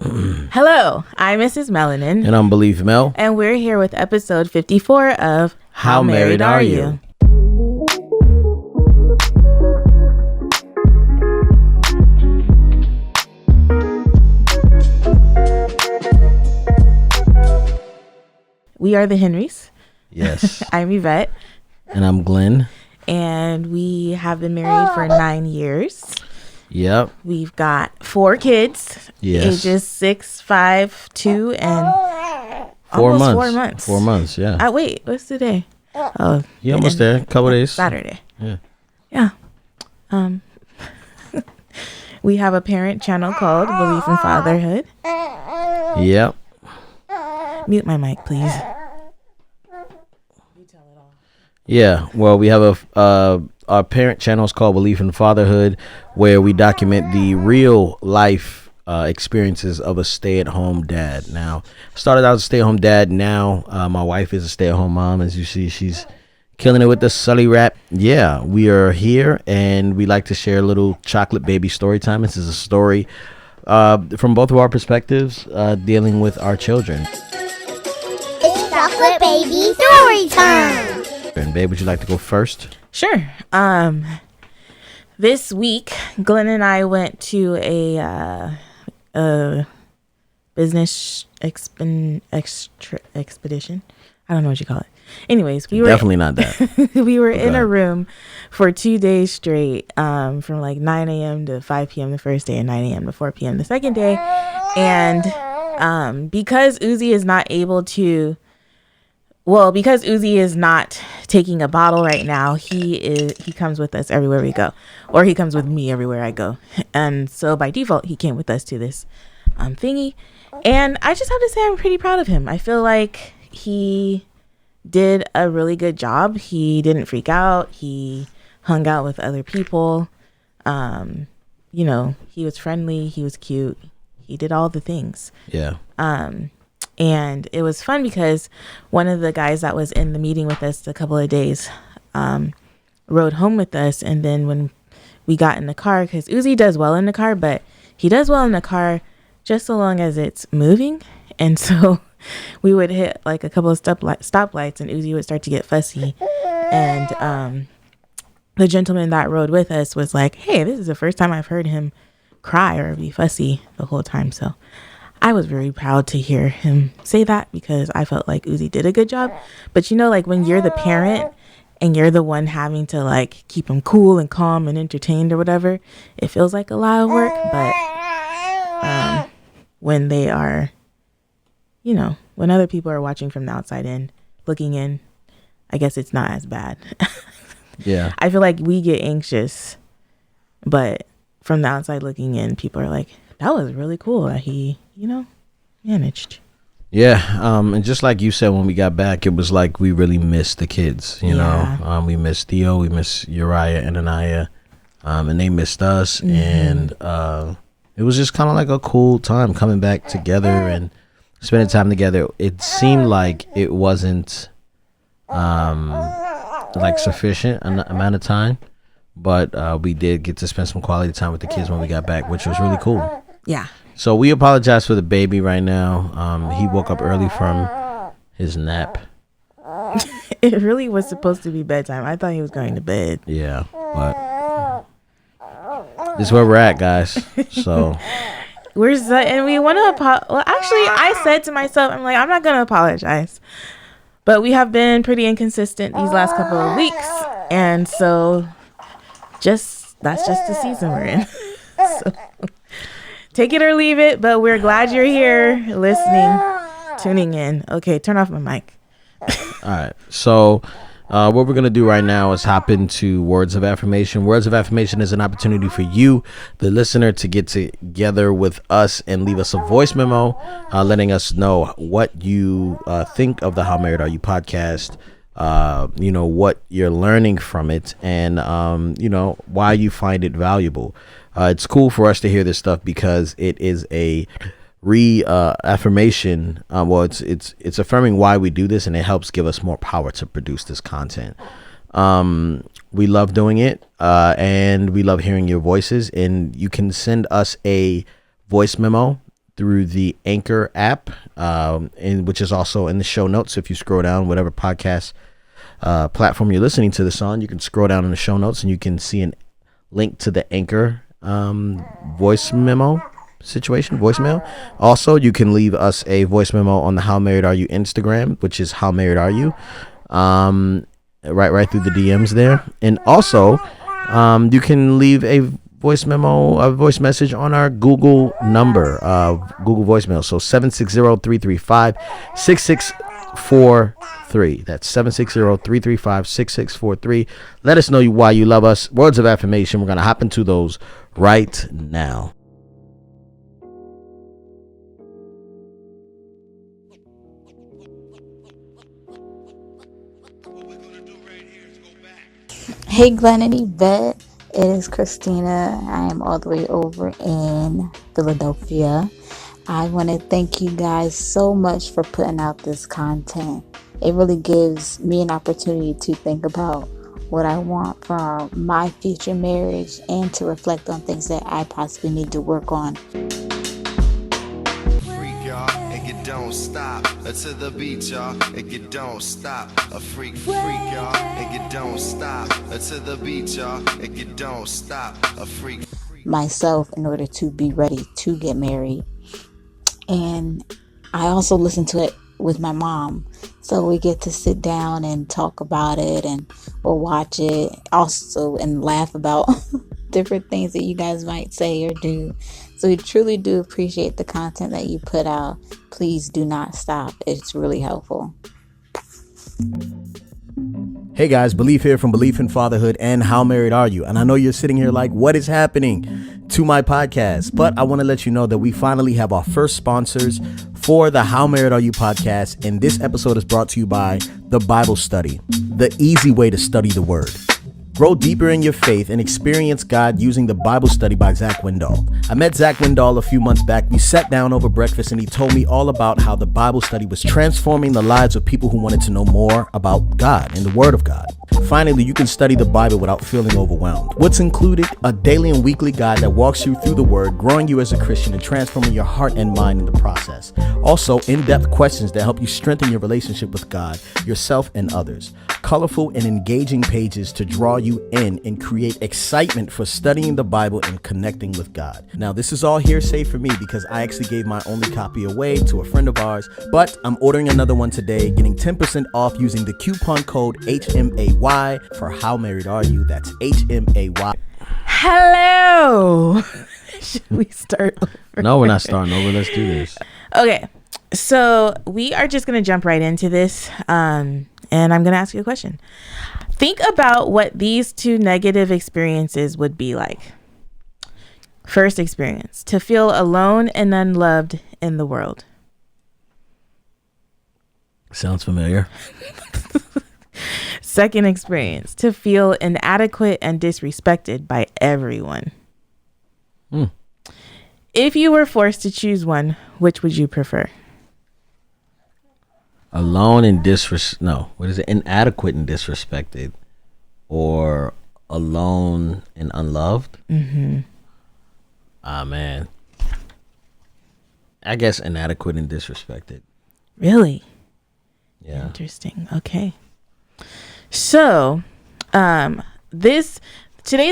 Hello, I'm Mrs. Melanin. And I'm Beleaf Mel. And we're here with episode 54 of How Married Are You? We are the Henrys. Yes. I'm Yvette. And I'm Glen. And we have been married for 9 years. Yep. We've got 4 kids. Yes. Ages 6, 5, 2, and 4 months. 4 months. 4 months, yeah. Wait, what's today? Oh, you almost there. A couple days. Saturday. Yeah. Yeah. We have a parent channel called Beleaf in Fatherhood. Yep. Mute my mic, please. Yeah. Well, we have our parent channel is called Beleaf in Fatherhood, where we document the real life experiences of a stay-at-home dad. Now, started out as a stay-at-home dad. Now, my wife is a stay-at-home mom. As you see, she's killing it with the Sully rap. Yeah, we are here, and we like to share a little chocolate baby story time. This is a story from both of our perspectives, dealing with our children. It's chocolate baby story time. And babe, would you like to go first? Sure. This week, Glenn and I went to a business expedition. I don't know what you call it. Anyways, we were definitely not that. We were in a room for 2 days straight, from like 9 a.m. to 5 p.m. the first day and 9 a.m. to 4 p.m. the second day. And because Uzi is not able to, because Uzi is not taking a bottle right now, he comes with us everywhere we go, or he comes with me everywhere I go. And so by default, he came with us to this thingy. And I just have to say I'm pretty proud of him. I feel like he did a really good job. He didn't freak out. He hung out with other people. He was friendly. He was cute. He did all the things. Yeah. And it was fun because one of the guys that was in the meeting with us a couple of days rode home with us. And then when we got in the car, because Uzi does well in the car, but he does well in the car just so long as it's moving. And so we would hit like a couple of stoplights and Uzi would start to get fussy. And the gentleman that rode with us was like, hey, this is the first time I've heard him cry or be fussy the whole time. So I was very proud to hear him say that because I felt like Uzi did a good job. But like when you're the parent and you're the one having to like keep him cool and calm and entertained or whatever, it feels like a lot of work. But when they are, when other people are watching from the outside in, looking in, I guess it's not as bad. Yeah. I feel like we get anxious, but from the outside looking in, people are like, that was really cool that he, managed. Yeah. And just like you said, when we got back, it was like we really missed the kids, you know. We missed Theo, we missed Uriah and Anaya, and they missed us. Mm-hmm. And it was just kind of like a cool time coming back together and spending time together. It seemed like it wasn't like sufficient amount of time, but we did get to spend some quality time with the kids when we got back, which was really cool. Yeah. So we apologize for the baby right now. He woke up early from his nap. It really was supposed to be bedtime. I thought he was going to bed. Yeah, but this is where we're at, guys. So and we want to well, actually, I said to myself, I'm like, I'm not going to apologize. But we have been pretty inconsistent these last couple of weeks. And so that's just the season we're in. So take it or leave it, but we're glad you're here listening, tuning in. Okay, turn off my mic. All right. So what we're going to do right now is hop into Words of Affirmation. Words of Affirmation is an opportunity for you, the listener, to get together with us and leave us a voice memo letting us know what you think of the How Married Are You podcast, what you're learning from it, and, why you find it valuable. It's cool for us to hear this stuff because it is a affirmation. It's affirming why we do this, and it helps give us more power to produce this content. We love doing it, and we love hearing your voices. And you can send us a voice memo through the Anchor app, which is also in the show notes. If you scroll down, whatever podcast platform you're listening to this on, you can scroll down in the show notes and you can see a link to the Anchor voicemail. Also, you can leave us a voice memo on the How Married Are You Instagram, which is How Married Are You, right through the DMs there. And also, you can leave a voice message on our Google number, Google voicemail. So 760-335-6643. That's 760-335-6643. Let us know why you love us. Words of affirmation. We're going to hop into those right now. Hey Glen and Yvette, it is Christina. I am all the way over in Philadelphia. I want to thank you guys so much for putting out this content. It really gives me an opportunity to think about what I want for my future marriage and to reflect on things that I possibly need to work on. Don't stop to the beat, y'all. It don't stop. A freak, y'all. It don't stop to the beat, y'all. It don't stop. A freak. Myself in order to be ready to get married. And I also listen to it with my mom. So we get to sit down and talk about it and we'll watch it also and laugh about different things that you guys might say or do. So we truly do appreciate the content that you put out. Please do not stop. It's really helpful. Hey guys, Beleaf here from Beleaf in Fatherhood and How Married Are You? And I know you're sitting here like, what is happening to my podcast? But I want to let you know that we finally have our first sponsors for the How Married Are You podcast. And this episode is brought to you by the Bible Study, the easy way to study the Word. Grow deeper in your faith and experience God using the Bible Study by Zach Windahl. I met Zach Windahl a few months back. We sat down over breakfast and he told me all about how the Bible Study was transforming the lives of people who wanted to know more about God and the Word of God. Finally, you can study the Bible without feeling overwhelmed. What's included? A daily and weekly guide that walks you through the Word, growing you as a Christian and transforming your heart and mind in the process. Also, in-depth questions that help you strengthen your relationship with God, yourself, and others. Colorful and engaging pages to draw you in and create excitement for studying the Bible and connecting with God. Now, this is all hearsay for me because I actually gave my only copy away to a friend of ours, but I'm ordering another one today, getting 10% off using the coupon code HMAY for How Married Are You? That's HMAY. Hello. Should we start over? No, we're not starting over. Let's do this. Okay. So we are just going to jump right into this. And I'm going to ask you a question. Think about what these two negative experiences would be like. First experience, to feel alone and unloved in the world. Sounds familiar. Second experience, to feel inadequate and disrespected by everyone. If you were forced to choose one, which would you prefer? Alone and inadequate and disrespected, or alone and unloved? Mm-hmm. Ah, man. I guess inadequate and disrespected. Really? Yeah. Interesting. Okay. So, today's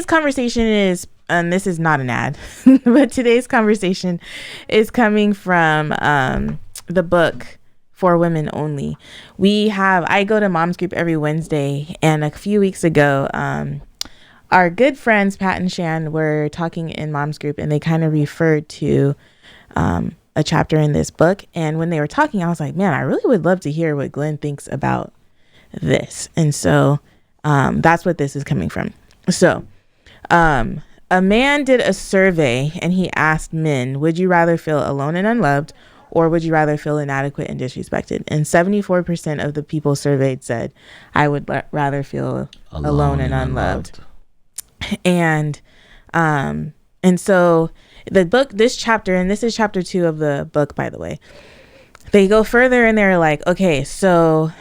conversation is, and this is not an ad, but today's conversation is coming from the book For Women Only. I go to Mom's Group every Wednesday, and a few weeks ago, our good friends Pat and Shan were talking in Mom's Group, and they kind of referred to a chapter in this book. And when they were talking, I was like, man, I really would love to hear what Glen thinks about this. And so that's what this is coming from. So a man did a survey and he asked men, would you rather feel alone and unloved, or would you rather feel inadequate and disrespected? And 74% of the people surveyed said, I would rather feel alone and unloved. And so the book, this chapter, and this is chapter 2 of the book, by the way, they go further and they're like, okay, so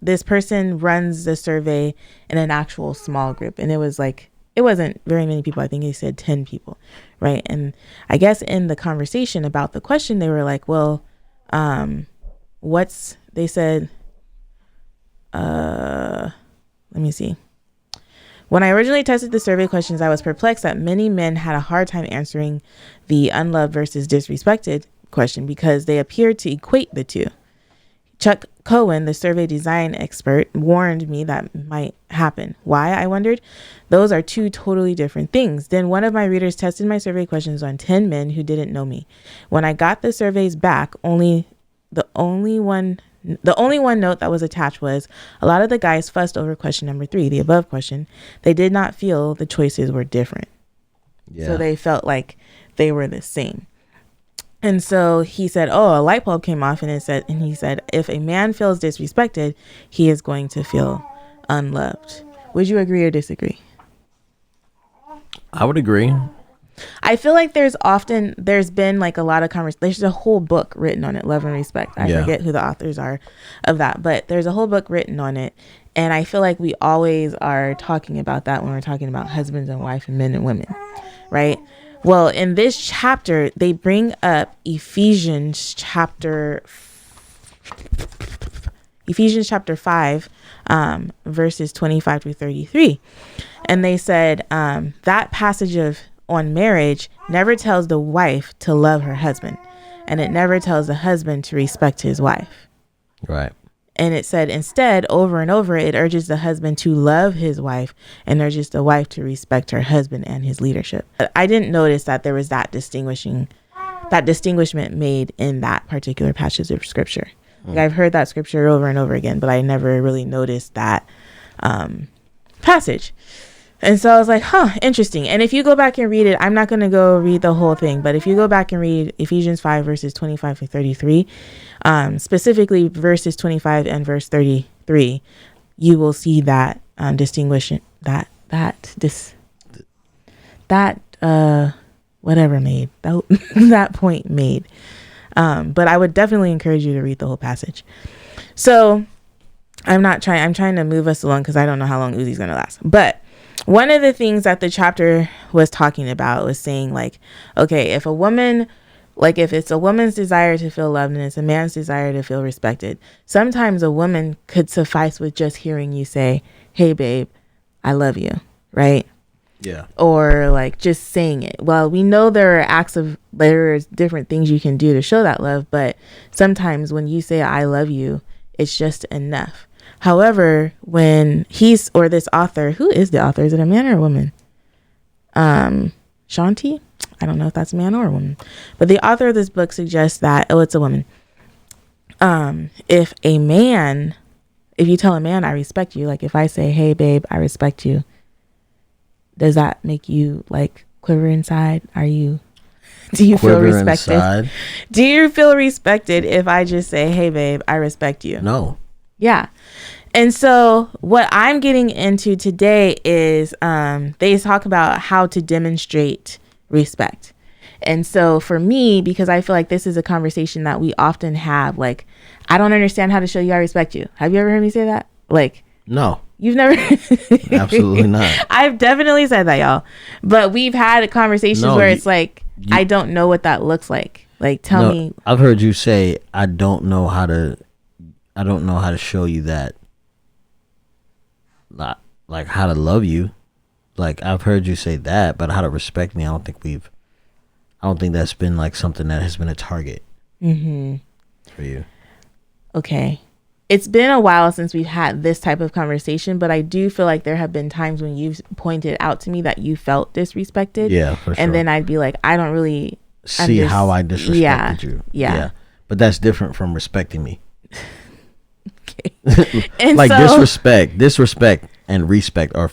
this person runs the survey in an actual small group. And it wasn't very many people. I think he said 10 people right? And I guess in the conversation about the question, they were like, well, they said, let me see. When I originally tested the survey questions, I was perplexed that many men had a hard time answering the unloved versus disrespected question because they appeared to equate the two. Chuck Cohen, the survey design expert, warned me that might happen. Why, I wondered? Those are two totally different things. Then one of my readers tested my survey questions on 10 men who didn't know me. When I got the surveys back, the only one note that was attached was a lot of the guys fussed over question number 3, the above question. They did not feel the choices were different. Yeah. So they felt like they were the same. And so he said, a light bulb came off, and he said, if a man feels disrespected, he is going to feel unloved. Would you agree or disagree? I would agree. I feel like there's been like a lot of conversation. There's a whole book written on it, Love and Respect. I forget who the authors are of that, but there's a whole book written on it. And I feel like we always are talking about that when we're talking about husbands and wife and men and women, right? Well, in this chapter, they bring up Ephesians chapter 5, verses 25 through 33. And they said that passage on marriage never tells the wife to love her husband, and it never tells the husband to respect his wife. Right. And it said instead, over and over, it urges the husband to love his wife and urges the wife to respect her husband and his leadership. I didn't notice that there was that distinguishment made in that particular passage of scripture. Like, I've heard that scripture over and over again, but I never really noticed that passage. And so I was like, interesting. And if you go back and read it, I'm not going to go read the whole thing, but if you go back and read Ephesians 5 verses 25 to 33, specifically verses 25 and verse 33, you will see that distinguishing that point made. But I would definitely encourage you to read the whole passage. So I'm trying to move us along because I don't know how long Uzi's going to last. But one of the things that the chapter was talking about was saying, like, okay, if it's a woman's desire to feel loved and it's a man's desire to feel respected, sometimes a woman could suffice with just hearing you say, hey, babe, I love you, right? Yeah. Or like just saying it. Well, we know there's different things you can do to show that love, but sometimes when you say I love you, it's just enough. However, when this author, who is the author? Is it a man or a woman? Shanti? I don't know if that's a man or a woman. But the author of this book suggests that, it's a woman. If you tell a man, I respect you, like if I say, hey, babe, I respect you, does that make you like quiver inside? Do you feel respected? Inside? Do you feel respected if I just say, hey, babe, I respect you? No. Yeah. And so what I'm getting into today is they talk about how to demonstrate respect. And so for me, because I feel like this is a conversation that we often have, like, I don't understand how to show you I respect you. Have you ever heard me say that? Like, no. You've never? Absolutely not. I've definitely said that, y'all. But we've had conversations where it's like, I don't know what that looks like. Like, tell me. I've heard you say, I don't know how to show you that. Not like how to love you. Like, I've heard you say that, but how to respect me, I don't think that's been like something that has been a target for you. Okay. It's been a while since we've had this type of conversation, but I do feel like there have been times when you've pointed out to me that you felt disrespected. Yeah, for sure. And then I'd be like, I don't really see how I disrespected you. Yeah. But that's different from respecting me. Okay. Like disrespect and respect are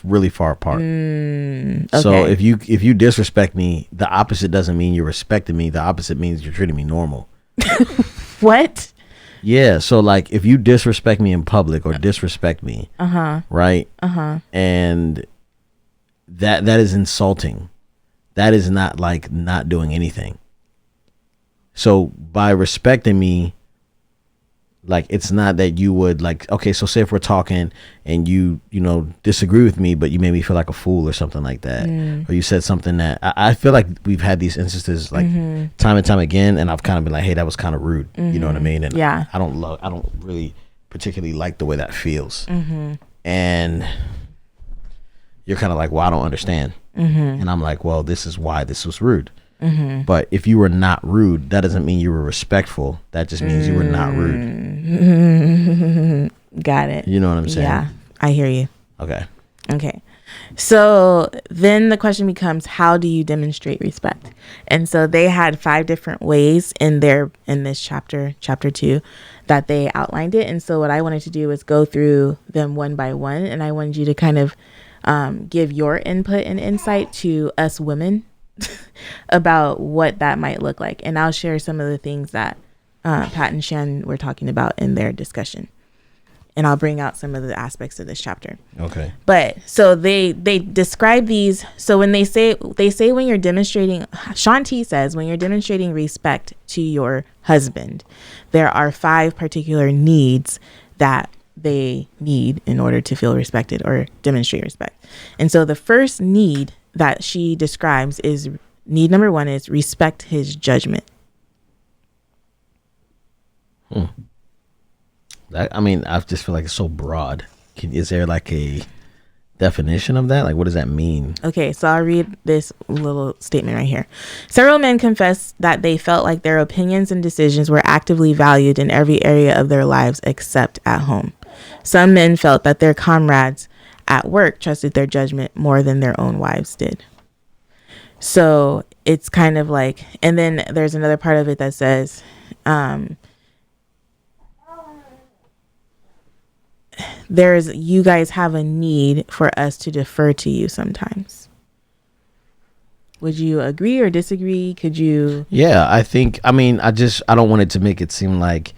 really far apart. Okay. So if you disrespect me, the opposite doesn't mean you're respecting me. The opposite means you're treating me normal. What? Yeah, so like if you disrespect me in public or disrespect me, right? And that is insulting. That is not like not doing anything. So by respecting me, Like, it's not that you would, like, okay, so say if we're talking and you disagree with me, but you made me feel like a fool or something like that. Or you said something that I feel like we've had these instances like time and time again. And I've kind of been like, hey, that was kind of rude. You know what I mean? And Yeah. I don't really particularly like the way that feels. And you're kind of like, well, I don't understand. And I'm like, well, this is why this was rude. But if you were not rude, that doesn't mean you were respectful. That just means you were not rude. Got it. You know what I'm saying? Yeah, I hear you. Okay. So then the question becomes, how do you demonstrate respect? And so they had 5 different ways in this chapter 2, that they outlined it. And so what I wanted to do was go through them one by one, and I wanted you to kind of give your input and insight to us women about what that might look like. And I'll share some of the things that Pat and Shan were talking about in their discussion. And I'll bring out some of the aspects of this chapter. Okay. But so they describe these. So when they say when you're demonstrating, Shanti says, when you're demonstrating respect to your husband, there are 5 particular needs that they need in order to feel respected or demonstrate respect. And so the first need that she describes is need number 1 is respect his judgment. I just feel like it's so broad. Is there like a definition of that? Like, what does that mean? Okay, so I'll read this little statement right here. Several men confessed that they felt like their opinions and decisions were actively valued in every area of their lives except at home. Some men felt that their comrades at work trusted their judgment more than their own wives did. So it's kind of like, and then there's another part of it that says, you guys have a need for us to defer to you sometimes. Would you agree or disagree? Could you? Yeah, I don't want it to make it seem like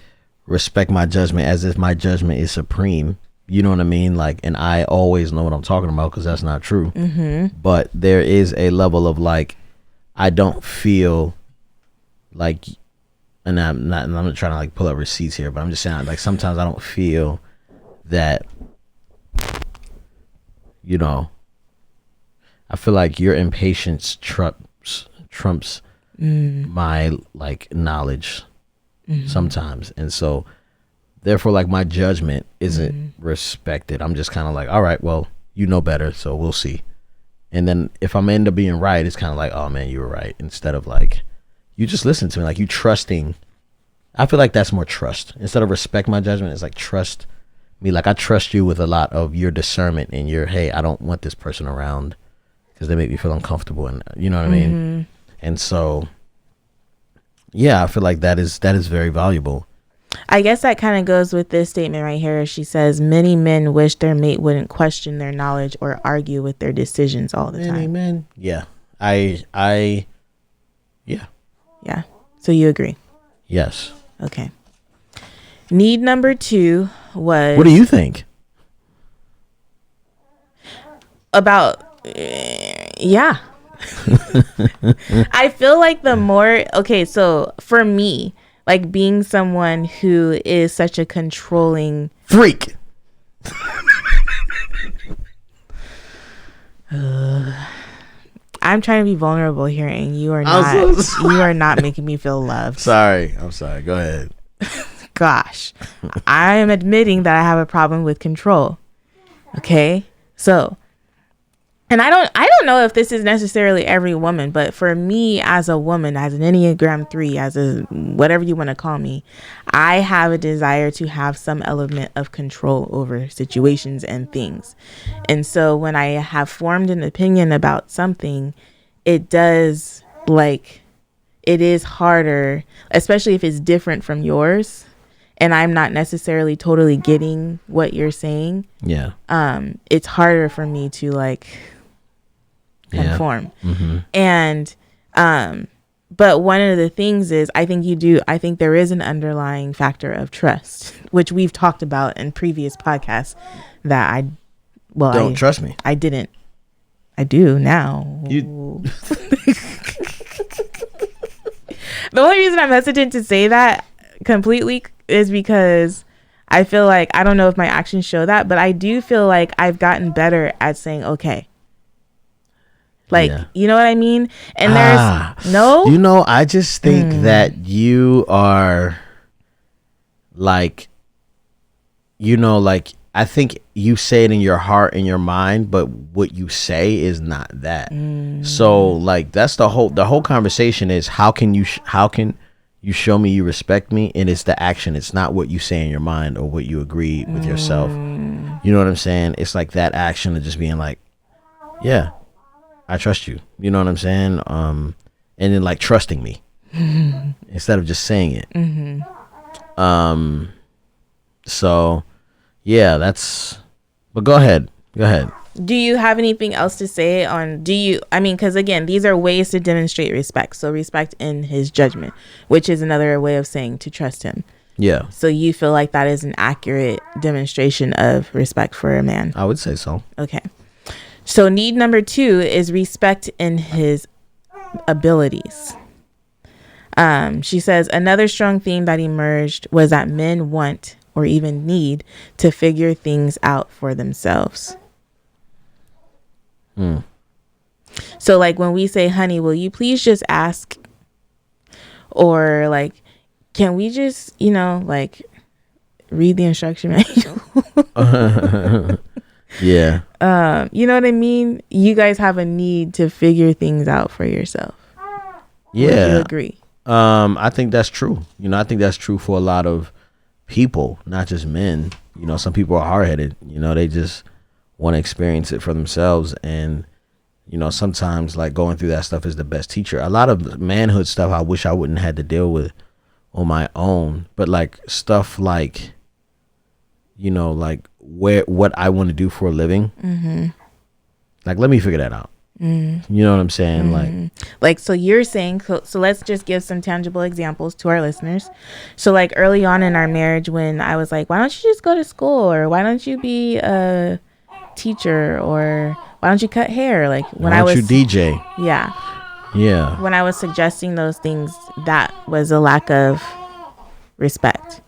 respect my judgment as if my judgment is supreme. You know what I mean? Like, and I always know what I'm talking about, because that's not true. But there is a level of like, I don't feel like, and I'm not trying to like pull up receipts here, but I'm just saying, like, sometimes I don't feel that, I feel like your impatience trumps my like knowledge sometimes. And so therefore, like, my judgment isn't respected. I'm just kind of like, all right, well, you know better, so we'll see. And then if I'm end up being right, it's kind of like, oh man, you were right, instead of like, you just listen to me, like, you trusting. I feel like that's more trust. Instead of respect my judgment, it's like trust me. Like, I trust you with a lot of your discernment and your, hey, I don't want this person around because they make me feel uncomfortable, and you know what I mean? And so, yeah, I feel like that is very valuable. I guess that kind of goes with this statement right here. She says, many men wish their mate wouldn't question their knowledge or argue with their decisions all the time. Many men. Yeah. Yeah. Yeah. So you agree? Yes. Okay. Need number 2 was... What do you think? About... yeah. I feel like the more... Okay, so for me... like, being someone who is such a controlling freak. I'm trying to be vulnerable here, and you are not. You are not making me feel loved. I'm sorry. Go ahead. Gosh, I am admitting that I have a problem with control. Okay, so. And I don't know if this is necessarily every woman, but for me as a woman, as an Enneagram 3, as a whatever you want to call me, I have a desire to have some element of control over situations and things. And so when I have formed an opinion about something, it is harder, especially if it's different from yours. And I'm not necessarily totally getting what you're saying. Yeah. It's harder for me to like conform. And but one of the things is I think there is an underlying factor of trust, which we've talked about in previous podcasts, that I don't trust me. I didn't. I do now. The only reason I'm hesitant to say that completely is because I feel like, I don't know if my actions show that, but I do feel like I've gotten better at saying okay. Like, you know what I mean? And there's no, you know, I just think that you are like, you know, like, I think you say it in your heart and your mind, but what you say is not that. So like, that's the whole conversation is how can you show me you respect me? And it's the action. It's not what you say in your mind or what you agree with yourself. You know what I'm saying? It's like that action of just being like, yeah, I trust you. You know what I'm saying? And then like trusting me instead of just saying it. So yeah, but go ahead. do you have anything else to say on, because again, these are ways to demonstrate respect. So respect in his judgment, which is another way of saying to trust him. Yeah. So you feel like that is an accurate demonstration of respect for a man? I would say so. Okay. So need number 2 is respect in his abilities. She says another strong theme that emerged was that men want or even need to figure things out for themselves. So like when we say, honey, will you please just ask? Or like, can we just, like read the instruction manual? Yeah. You know what I mean? You guys have a need to figure things out for yourself. Yeah. Would you agree? I think that's true. I think that's true for a lot of people, not just men. Some people are hard-headed. They just want to experience it for themselves. And, sometimes like going through that stuff is the best teacher. A lot of manhood stuff I wish I wouldn't have to deal with on my own. But like stuff like, like what I want to do for a living. Like, let me figure that out. You know what I'm saying? Like, so you're saying, so let's just give some tangible examples to our listeners. So like early on in our marriage, when I was like, why don't you just go to school? Or why don't you be a teacher? Or why don't you cut hair? Like when I was, you DJ. Yeah. Yeah. When I was suggesting those things, that was a lack of respect.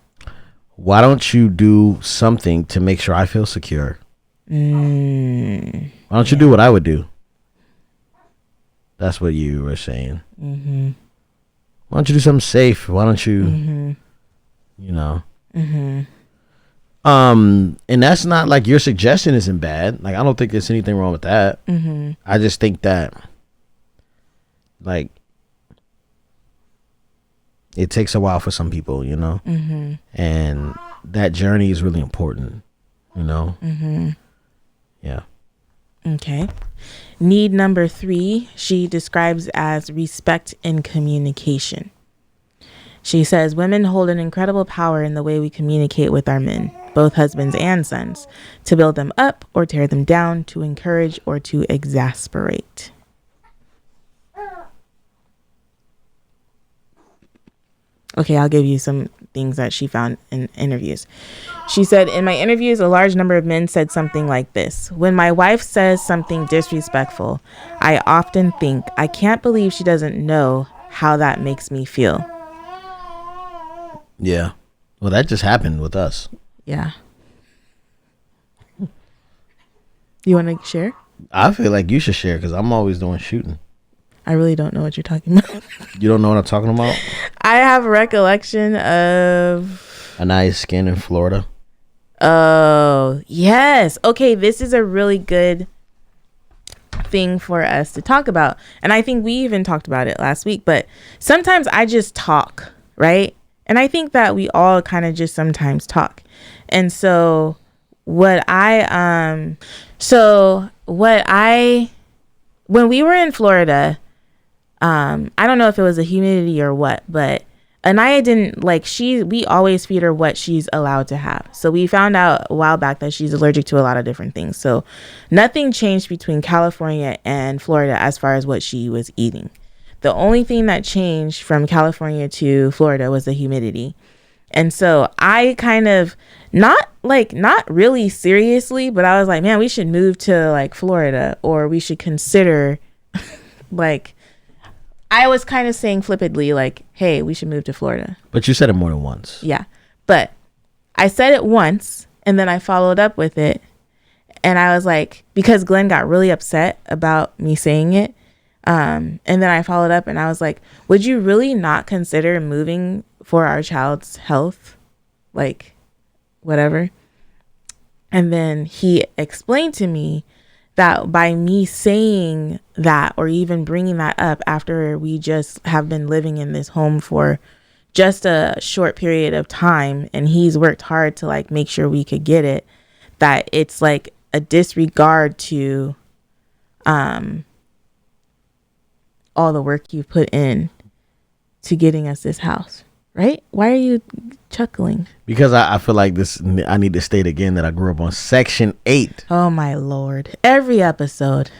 Why don't you do something to make sure I feel secure? Why don't you do what I would do? That's what you were saying. Why don't you do something safe? Why don't you, and that's not like your suggestion isn't bad. Like, I don't think there's anything wrong with that. I just think that, like, it takes a while for some people, and that journey is really important, Yeah. Okay. Need number 3, she describes as respect in communication. She says women hold an incredible power in the way we communicate with our men, both husbands and sons, to build them up or tear them down, to encourage or to exasperate. Okay, I'll give you some things that she found in interviews. She said, in my interviews, a large number of men said something like this. When my wife says something disrespectful, I often think, I can't believe she doesn't know how that makes me feel. Yeah. Well, that just happened with us. Yeah. You want to share? I feel like you should share because I'm always doing shooting. I really don't know what you're talking about. You don't know what I'm talking about? I have a recollection of a nice skin in Florida. Oh, yes. Okay, this is a really good thing for us to talk about. And I think we even talked about it last week. But sometimes I just talk, right? And I think that we all kind of just sometimes talk. And so when we were in Florida, I don't know if it was the humidity or what, but Anaya didn't we always feed her what she's allowed to have. So we found out a while back that she's allergic to a lot of different things. So nothing changed between California and Florida as far as what she was eating. The only thing that changed from California to Florida was the humidity. And so I kind of not really seriously, but I was like, man, we should move to Florida, or we should consider I was kind of saying flippantly, hey, we should move to Florida. But you said it more than once. Yeah. But I said it once and then I followed up with it. And I was like, because Glenn got really upset about me saying it. And then I followed up and I was like, would you really not consider moving for our child's health? Like, whatever. And then he explained to me that by me saying that or even bringing that up after we just have been living in this home for just a short period of time, and he's worked hard to like make sure we could get it, that it's like a disregard to all the work you put in to getting us this house, right? Why are you chuckling? Because I feel like this. I need to state again that I grew up on Section 8. Oh my Lord! Every episode.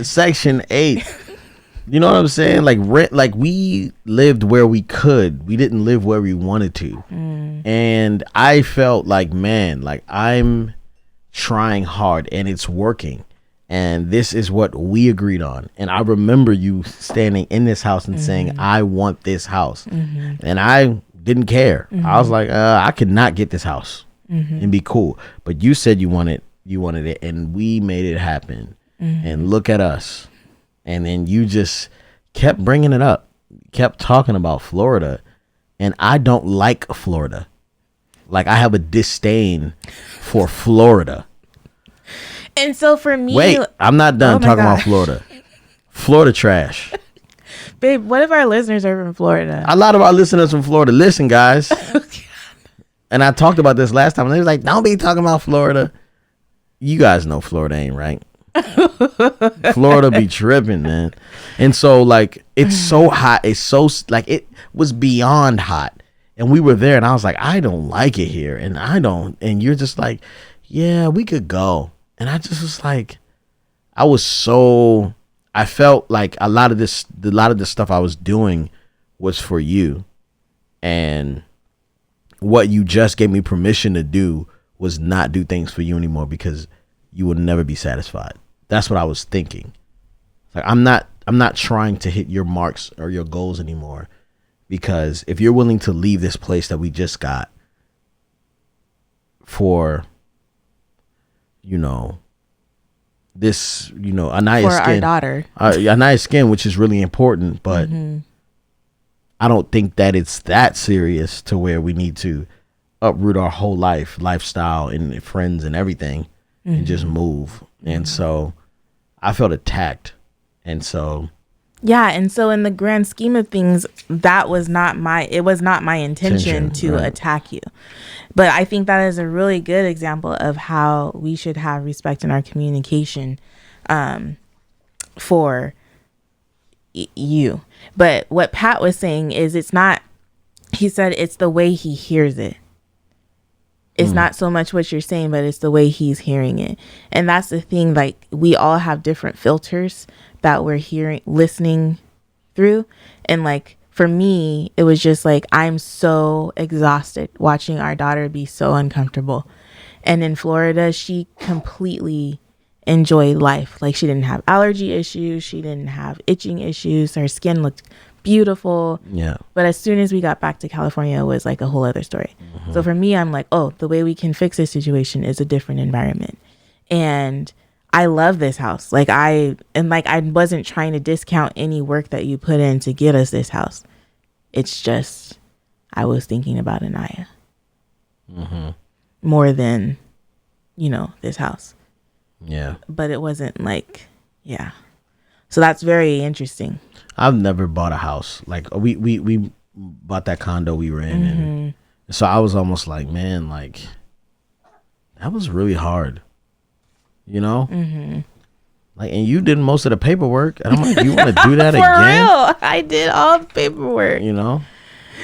Section 8. You know what I'm saying? Like rent. Like we lived where we could. We didn't live where we wanted to. And I felt like, man, like I'm trying hard and it's working. And this is what we agreed on. And I remember you standing in this house and saying, I want this house. And I didn't care. I was like, I could not get this house and be cool. But you said you wanted it, and we made it happen. And look at us. And then you just kept bringing it up, kept talking about Florida. And I don't like Florida. Like, I have a disdain for Florida. And so for me, wait, I'm not done talking about Florida. Florida trash. Babe, what if our listeners are from Florida? A lot of our listeners from Florida. Listen, guys. And I talked about this last time. And they was like, don't be talking about Florida. You guys know Florida ain't right. Florida be tripping, man. And so, like, it's so hot. It's so, like, it was beyond hot. And we were there, and I was like, I don't like it here. And I don't. And you're just like, yeah, we could go. And I just was like, I felt like a lot of this stuff I was doing was for you. And what you just gave me permission to do was not do things for you anymore because you would never be satisfied. That's what I was thinking. Like, I'm not trying to hit your marks or your goals anymore, because if you're willing to leave this place that we just got for, you know, this, you know, Anaya's skin, our daughter, Anaya's skin, which is really important, but I don't think that it's that serious to where we need to uproot our whole lifestyle and friends and everything and just move. And so I felt attacked. And so yeah, and so in the grand scheme of things, it was not my intention to attack you. But I think that is a really good example of how we should have respect in our communication for you. But what Pat was saying is he said it's the way he hears it. It's not so much what you're saying, but it's the way he's hearing it. And that's the thing, like, we all have different filters that we're listening through. And like, for me, it was just like, I'm so exhausted watching our daughter be so uncomfortable. And in Florida, she completely enjoyed life. Like, she didn't have allergy issues. She didn't have itching issues. Her skin looked beautiful. Yeah. But as soon as we got back to California, it was like a whole other story. So for me, I'm like, oh, the way we can fix this situation is a different environment. And I love this house. I wasn't trying to discount any work that you put in to get us this house. It's just, I was thinking about Anaya more than, this house. Yeah. But it wasn't like, yeah. So that's very interesting. I've never bought a house. Like, we bought that condo we were in. And so I was almost like, man, like, that was really hard. You know? Like, and you did most of the paperwork. And I'm like, you want to do that For again? real. I did all the paperwork. You know?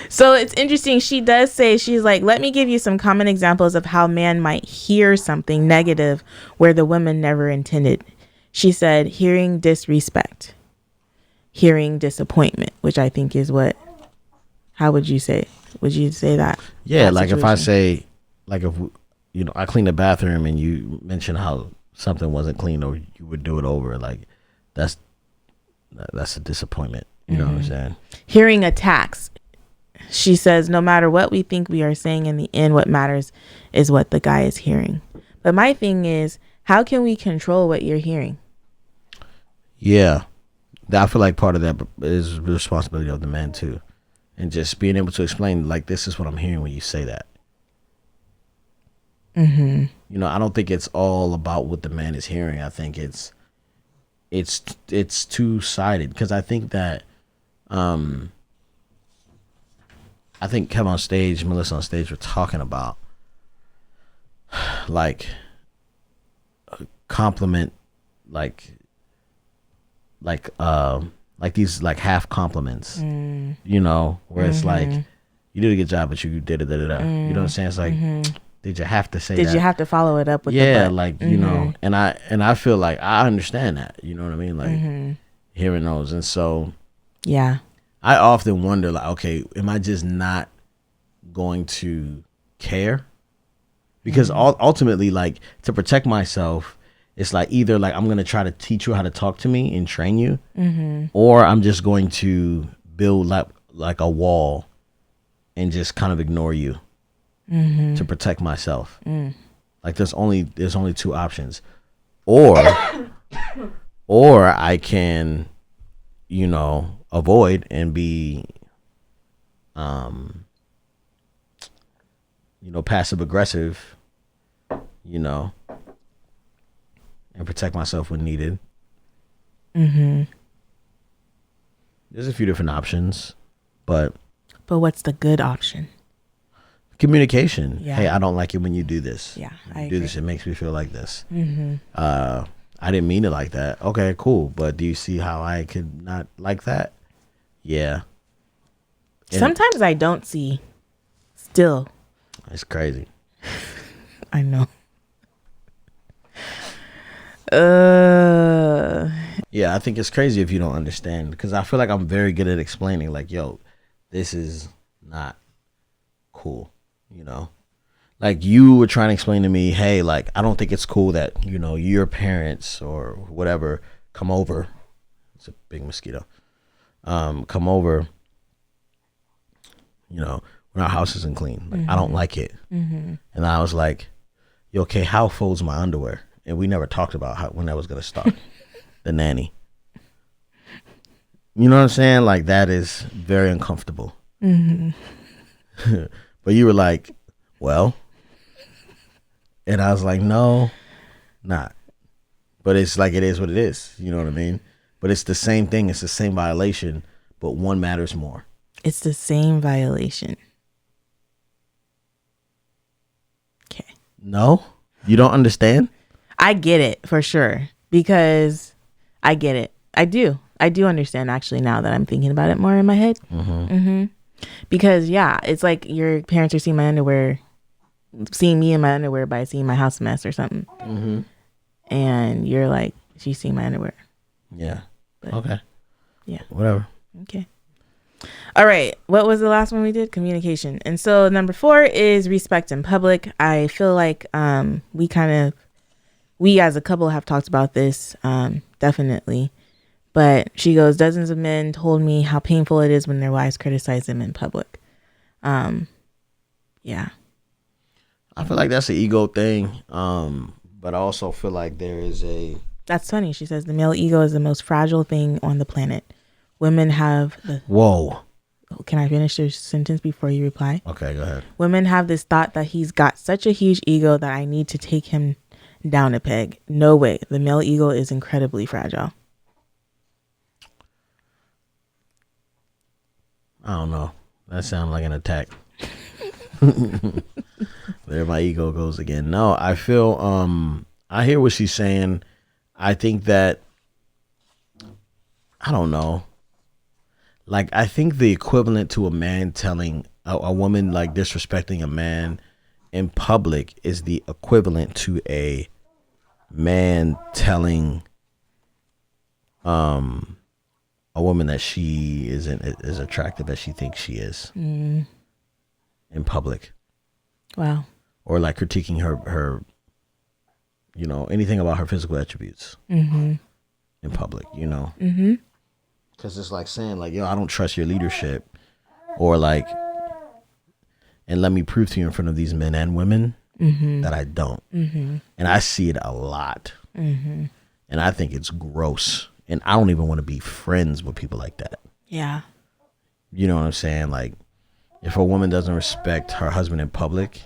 So it's interesting. She does say, she's like, let me give you some common examples of how man might hear something negative where the woman never intended. She said, hearing disrespect, hearing disappointment, which I think is how would you say? Would you say that? Yeah, that like situation? if I say, like, if, I clean the bathroom and you mention how something wasn't clean or you would do it over, like, that's a disappointment. You know what I'm saying? Hearing attacks. she says, no matter what we think we are saying, in the end, what matters is what the guy is hearing. But my thing is, how can we control what you're hearing? Yeah. I feel like part of that is the responsibility of the man too. And just being able to explain, like, this is what I'm hearing when you say that. Mm-hmm. You know, I don't think it's all about what the man is hearing. I think it's two-sided, because I think that I think Kevin on stage, Melissa on stage were talking about like a compliment, like these like half compliments, you know, where it's like, you did a good job, but you did it, you know what I'm saying? It's like, did you have to say that? Did you have to follow it up with the yeah, but? like, you know, and I feel like I understand that, you know what I mean? Like hearing those. And so yeah, I often wonder, like, okay, am I just not going to care? Because ultimately, like, to protect myself, it's like either like I'm going to try to teach you how to talk to me and train you, or I'm just going to build like a wall and just kind of ignore you to protect myself. Like there's only two options. Or I can, you know, avoid and be you know, passive aggressive, you know, and protect myself when needed. There's a few different options, but what's the good option? communication. Yeah. Hey, I don't like it when you do this. Yeah, When I you do agree. this, it makes me feel like this. I didn't mean it like that. Okay, cool. But do you see how I could not like that? Yeah. And Sometimes I don't see. Still, it's crazy. I know. Yeah, I think it's crazy if you don't understand, because I feel like I'm very good at explaining, like, yo, this is not cool, you know? Like, you were trying to explain to me, hey, like, I don't think it's cool that, you know, your parents or whatever come over. It's a big mosquito. Come over, you know, when our house isn't clean. Like, I don't like it. And I was like, yo, okay, how folds my underwear? And we never talked about when that was going to start. The nanny. You know what I'm saying? Like, that is very uncomfortable. But you were like, well, and I was like, no, not. But it's like, it is what it is. You know what I mean? But it's the same thing. It's the same violation, but one matters more. It's the same violation. Okay. No? You don't understand? I get it for sure, because I get it. I do understand, actually, now that I'm thinking about it more in my head. Because yeah, it's like your parents are seeing my underwear, seeing me in my underwear by seeing my house mess or something. And you're like, she's seeing my underwear. Yeah. But, okay. Yeah. Whatever. Okay. All right. What was the last one we did? Communication. And so number 4 is respect in public. I feel like we as a couple have talked about this, definitely. But she goes, dozens of men told me how painful it is when their wives criticize them in public. Yeah. I feel like that's an ego thing. But I also feel like there is That's funny. She says the male ego is the most fragile thing on the planet. Women have Whoa. Can I finish this sentence before you reply? Okay, go ahead. Women have this thought that he's got such a huge ego that I need to take him down a peg. No way. The male ego is incredibly fragile. I don't know. That sounds like an attack. There my ego goes again. No, I feel I hear what she's saying. I think that, I don't know. Like, I think the equivalent to a man telling a woman, like, disrespecting a man in public is the equivalent to a man telling a woman that she isn't as attractive as she thinks she is in public. Wow. Or like critiquing her, you know, anything about her physical attributes in public, you know. Because it's like saying, like, yo, I don't trust your leadership. Or like, and let me prove to you in front of these men and women that I don't. And I see it a lot. And I think it's gross. And I don't even want to be friends with people like that. Yeah. You know what I'm saying? Like, if a woman doesn't respect her husband in public,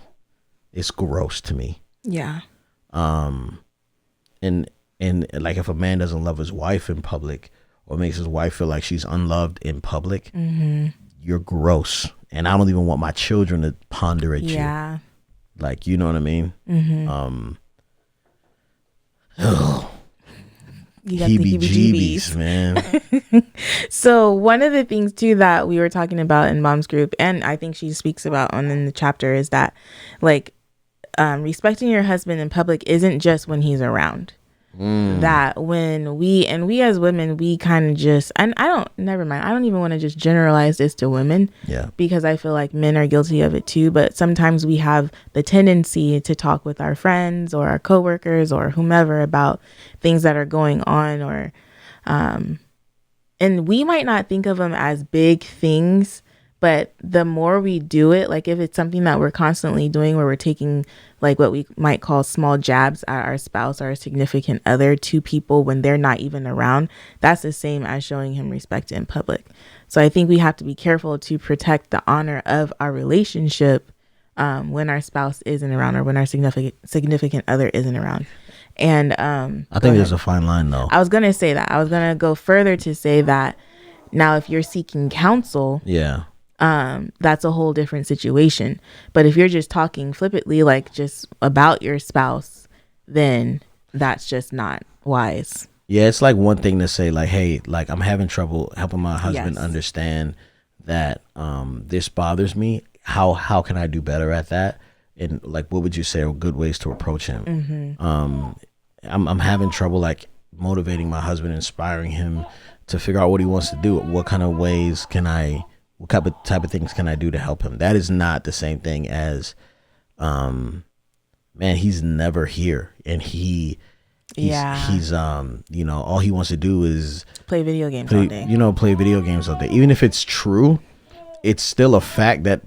it's gross to me. Yeah. And like, if a man doesn't love his wife in public or makes his wife feel like she's unloved in public, you're gross. And I don't even want my children to ponder at you. Like, you know what I mean? You got the heebie-jeebies, man. So one of the things too that we were talking about in Mom's group, and I think she speaks about in the chapter, is that like respecting your husband in public isn't just when he's around. That when we as women, we kind of just, and I don't even want to just generalize this to women, because I feel like men are guilty of it too. But sometimes we have the tendency to talk with our friends or our coworkers or whomever about things that are going on, or and we might not think of them as big things, but the more we do it, like if it's something that we're constantly doing where we're taking like what we might call small jabs at our spouse or a significant other to people when they're not even around, that's the same as showing him respect in public. So I think we have to be careful to protect the honor of our relationship when our spouse isn't around or when our significant other isn't around. And I think there's a fine line though. I was going to say that. I was going to go further to say that now if you're seeking counsel, that's a whole different situation. But if you're just talking flippantly, like just about your spouse, then that's just not wise. Yeah, it's like one thing to say like, hey, like I'm having trouble helping my husband understand that this bothers me. How can I do better at that? And like, what would you say are good ways to approach him? I'm having trouble like motivating my husband, inspiring him to figure out what he wants to do. What kind of ways can I? What type of things can I do to help him? That is not the same thing as, man, he's never here, and he's you know, all he wants to do is play video games all day. Play video games all day. Even if it's true, it's still a fact that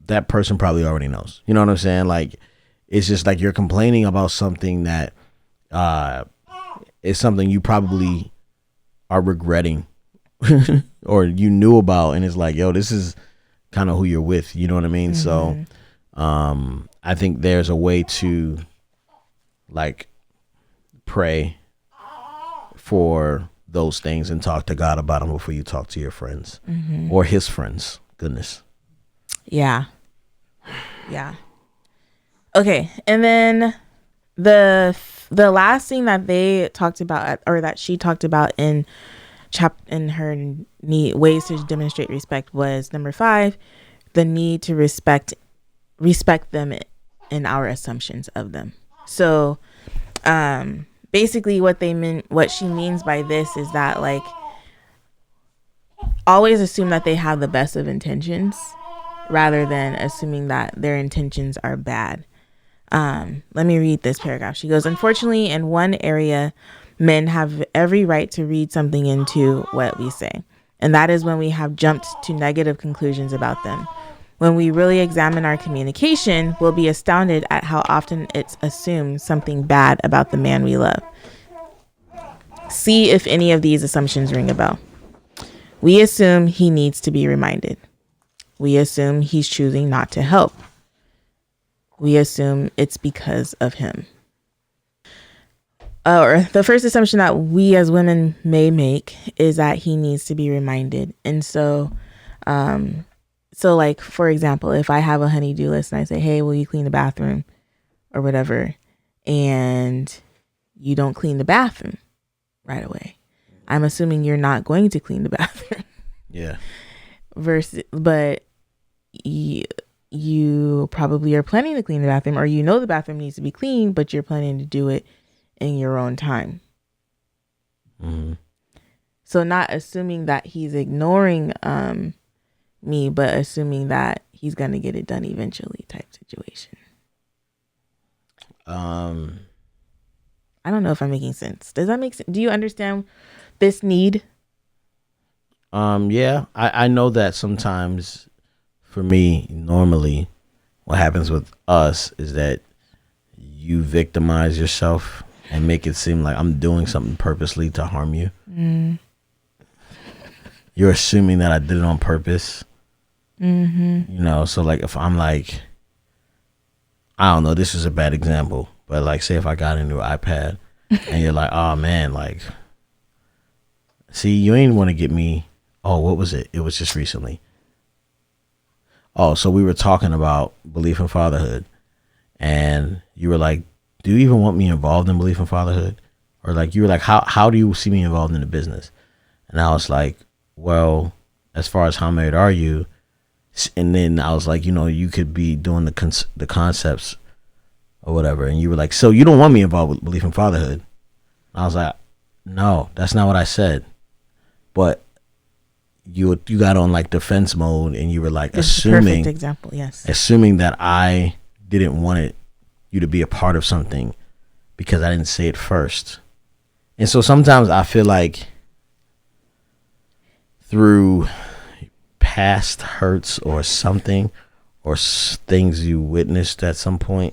that person probably already knows. You know what I'm saying? Like, it's just like you're complaining about something that is something you probably are regretting. Or you knew about, and it's like, yo, this is kind of who you're with, you know what I mean? So I think there's a way to like pray for those things and talk to God about them before you talk to your friends or his friends. Goodness. Yeah. Okay, and then the last thing that they talked about, or that she talked about in her ways to demonstrate respect, was number 5, the need to respect them in our assumptions of them. So basically what she means by this is that like always assume that they have the best of intentions rather than assuming that their intentions are bad. Let me read this paragraph. She goes, unfortunately, in one area, men have every right to read something into what we say. And that is when we have jumped to negative conclusions about them. When we really examine our communication, we'll be astounded at how often it's assumed something bad about the man we love. See if any of these assumptions ring a bell. We assume he needs to be reminded. We assume he's choosing not to help. We assume it's because of him. Or the first assumption that we as women may make is that he needs to be reminded. And so like, for example, if I have a honey-do list and I say, hey, will you clean the bathroom or whatever, and you don't clean the bathroom right away, I'm assuming you're not going to clean the bathroom. Yeah. But you probably are planning to clean the bathroom, or you know the bathroom needs to be cleaned, but you're planning to do it in your own time. So not assuming that he's ignoring me, but assuming that he's gonna get it done eventually type situation. I don't know if I'm making sense. Does that make sense? Do you understand this need? Yeah, I know that sometimes for me, normally, what happens with us is that you victimize yourself and make it seem like I'm doing something purposely to harm you. You're assuming that I did it on purpose. You know, so like if I'm like, I don't know, this is a bad example, but like say if I got into an iPad and you're like, oh man, like, see, you ain't want to get me. Oh, what was it? It was just recently. Oh, so we were talking about belief in fatherhood, and you were like, do you even want me involved in belief in fatherhood? Or like, you were like, how do you see me involved in the business? And I was like, well, as far as how married are you? And then I was like, you know, you could be doing the concepts or whatever. And you were like, so you don't want me involved with belief in fatherhood? And I was like, no, that's not what I said. But you got on like defense mode, and you were like assuming, perfect example, yes, assuming that I didn't want you to be a part of something because I didn't say it first. And so sometimes I feel like through past hurts or something, or things you witnessed at some point,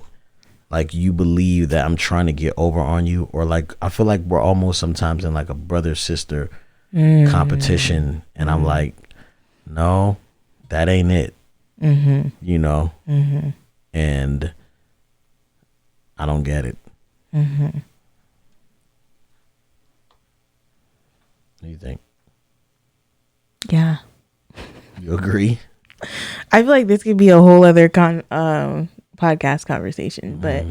like you believe that I'm trying to get over on you, or like I feel like we're almost sometimes in like a brother sister competition, and I'm like, no, that ain't it. You know, and I don't get it. What do you think? Yeah, you agree? I feel like this could be a whole other podcast conversation, but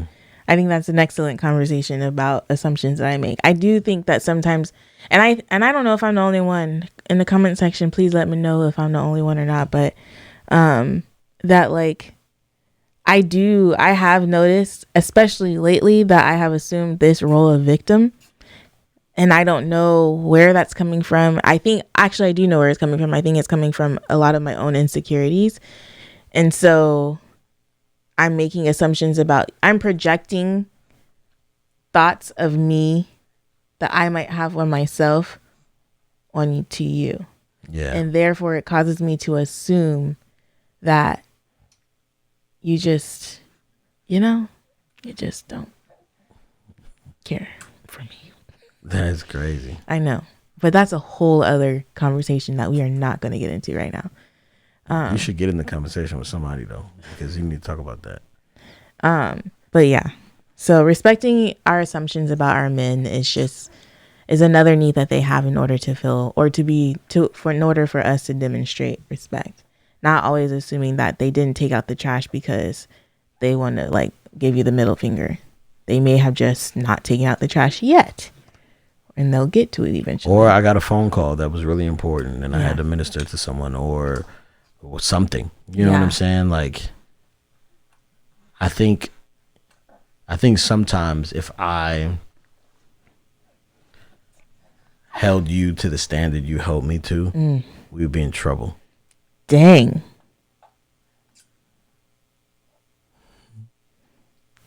I think that's an excellent conversation about assumptions that I make. I do think that sometimes, and I don't know if I'm the only one. In the comment section, please let me know if I'm the only one or not. But that like I have noticed, especially lately, that I have assumed this role of victim, and I don't know where that's coming from. I think actually I do know where it's coming from. I think it's coming from a lot of my own insecurities, and so I'm making assumptions I'm projecting thoughts of me that I might have on myself to you. Yeah. And therefore it causes me to assume that you just, you just don't care for me. That's crazy. I know. But that's a whole other conversation that we are not going to get into right now. You should get in the conversation with somebody though, because you need to talk about that. But yeah, so respecting our assumptions about our men is another need that they have in order to feel, or in order for us to demonstrate respect. Not always assuming that they didn't take out the trash because they want to like give you the middle finger. They may have just not taken out the trash yet, and they'll get to it eventually. Or I got a phone call that was really important, and I had to minister to someone, or something. You know what I'm saying? Like, I think sometimes if I held you to the standard you held me to, we would be in trouble. Dang.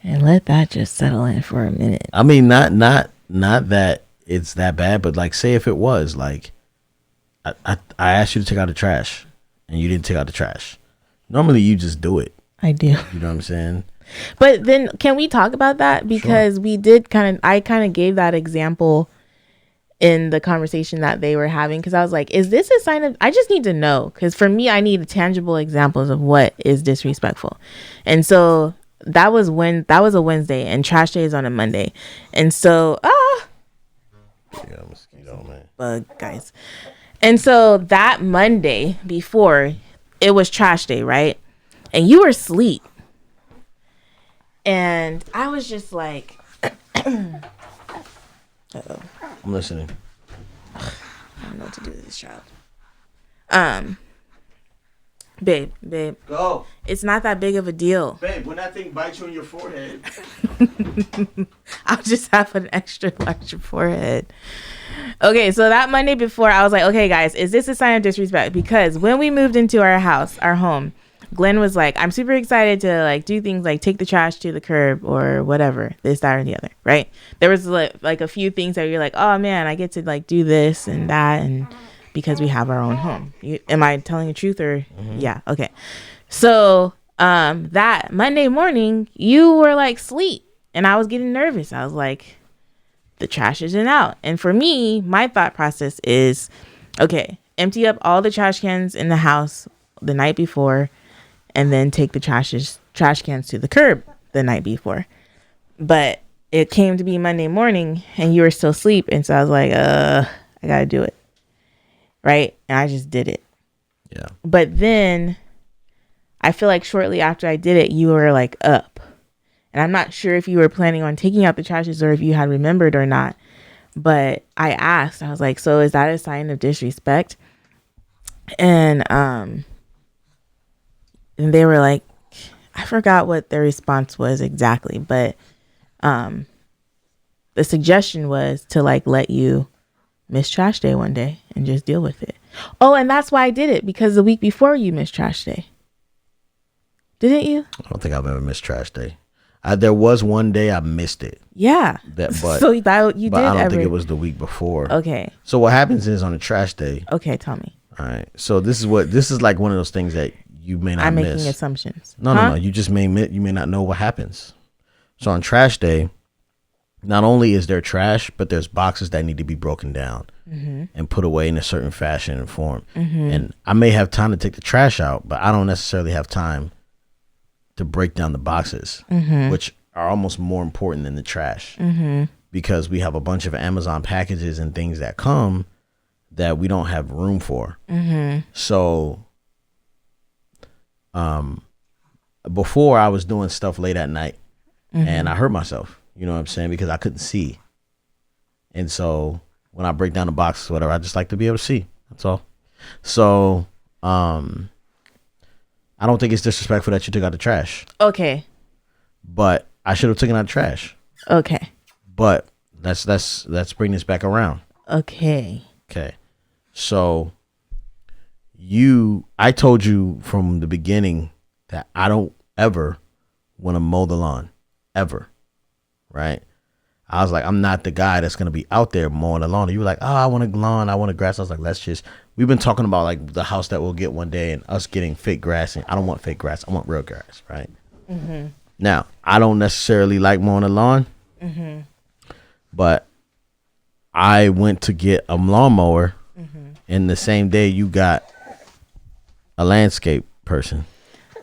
And let that just settle in for a minute. I mean, not that it's that bad, but like, say if it was like, I asked you to take out the trash and you didn't take out the trash. Normally you just do it. I do. You know what I'm saying? But then can we talk about that? Because we did I kind of gave that example in the conversation that they were having, because I was like, is this a sign of, I just need to know, because for me, I need tangible examples of what is disrespectful. And so that was a Wednesday, and trash day is on a Monday. And so Yeah, mosquito, man. bug guys. And so that Monday before, it was trash day, right? And you were asleep. And I was just like, uh-oh. I'm listening. I don't know what to do with this child. Babe. Go. It's not that big of a deal. Babe, when that thing bites you on your forehead. I'll just have an extra large forehead. Okay, so that Monday before, I was like, okay, guys, is this a sign of disrespect? Because when we moved into our house, our home, Glen was like, I'm super excited to like do things like take the trash to the curb or whatever, this, that, or the other, right? There was like a few things that you're like, oh man, I get to like do this and that, and because we have our own home. Am I telling the truth or? Yeah, okay. So that Monday morning you were like sleep, and I was getting nervous. I was like, the trash isn't out. And for me, my thought process is, okay, empty up all the trash cans in the house the night before, and then take the trash cans to the curb the night before. But it came to be Monday morning and you were still asleep, and so I was like, I gotta do it, right? And I just did it. Yeah. But then I feel like shortly after I did it, you were like up. And I'm not sure if you were planning on taking out the trashes or if you had remembered or not. But I asked, I was like, so is that a sign of disrespect? And they were like, I forgot what their response was exactly. But the suggestion was to like let you miss trash day one day and just deal with it. Oh, and that's why I did it, because the week before you missed trash day. Didn't you? I don't think I've ever missed trash day. There was one day I missed it. Yeah. So you thought you did. I don't think it was the week before. Okay. So what happens is on a trash day. Okay, tell me. All right. So this is like one of those things that you may not miss. I'm making assumptions. No. You just you may not know what happens. So on trash day, not only is there trash, but there's boxes that need to be broken down and put away in a certain fashion and form. And I may have time to take the trash out, but I don't necessarily have time to break down the boxes, which are almost more important than the trash, because we have a bunch of Amazon packages and things that come that we don't have room for. So before I was doing stuff late at night and I hurt myself, you know what I'm saying? Because I couldn't see. And so when I break down the boxes, whatever, I just like to be able to see. That's all. So, I don't think it's disrespectful that you took out the trash. Okay. But I should have taken out the trash. Okay. But let's bring this back around. Okay. So I told you from the beginning that I don't ever want to mow the lawn. Ever. Right? I was like, I'm not the guy that's going to be out there mowing the lawn. You were like, oh, I want a lawn. I want a grass. I was like, we've been talking about like the house that we'll get one day and us getting fake grass. And I don't want fake grass. I want real grass. Right. Now, I don't necessarily like mowing the lawn, but I went to get a lawnmower and the same day you got a landscape person.